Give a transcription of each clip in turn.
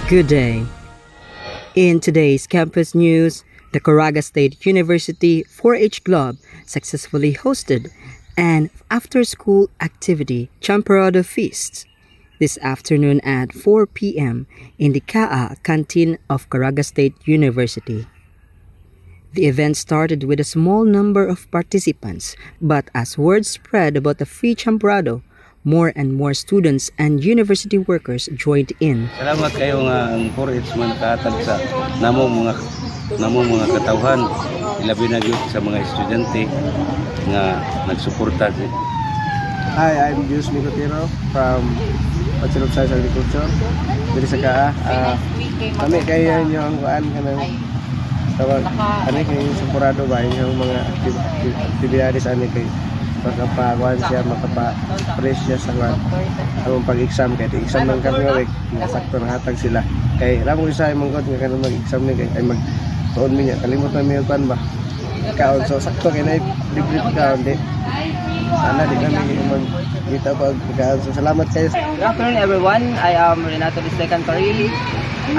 Good day. In today's campus news, the Caraga State University 4-H Club successfully hosted an after-school activity, Champorado Feast, this afternoon at 4 p.m. in the KA canteen of Caraga State University. The event started with a small number of participants, but as word spread about the free Champorado, more and more students and university workers joined in. Salamat kayo nga ang 4-H man nakahatag sa namong mga katawhan, ilabi na gyud sa mga estudyante nga nagsuporta. Hi, I'm Jus Micotero from Bachelor of Science Agriculture. Diri sa KA. Kami kayo niyo ang kuan kanang tawag ani kay Champorado ba yung mga aktibidades ani kay makapakuan siya, makapa-press siya sa ang pag-exam kay exam ng karong week sakto nahatag sila kay ramong isa ay manggod nga kanang mag-exam ni kay ay mag-tuon mi niya kalimot na mi kuan ba kaon so sakto kay na libre kaon di ana di kami kita pag kaon so salamat kayo. Good afternoon everyone, I am Renato Distecan Carili.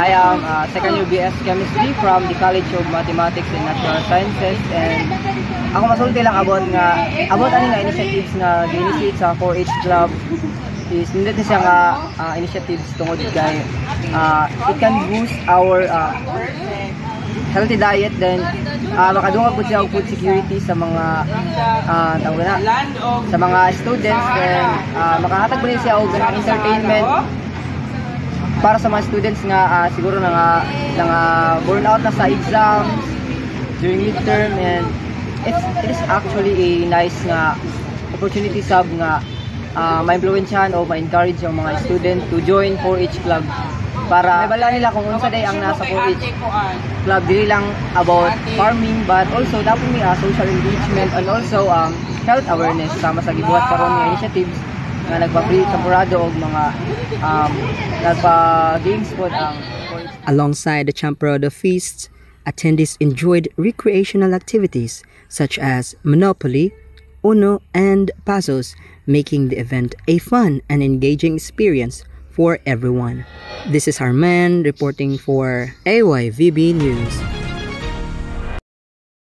I am second year BS Chemistry from the College of Mathematics and Natural Sciences, and ako masulti lang about ani nga initiatives na gi-initiate sa 4-H Club is nindot siya nga initiatives tungod kay it can boost our healthy diet, then makadungog pud siya og food security sa mga sa mga students, then makahatag pud siya og entertainment para sa mga students nga siguro nga burn out na sa exams during midterm, and it is actually a nice nga opportunity sab nga ma-influensyahan o ma-encourage yung mga student to join 4-H Club para mabala nila kung unsa day ang nasa 4-H Club, dili lang about farming but also dapat may social engagement and also health awareness sama sa gibuhat karon nga initiatives nga nagpa-free Champorado og mga nagpa-games po ang 4-H. Alongside the Champorado feasts, attendees enjoyed recreational activities such as Monopoly, Uno, and Puzzles, making the event a fun and engaging experience for everyone. This is Harman reporting for AYVB News.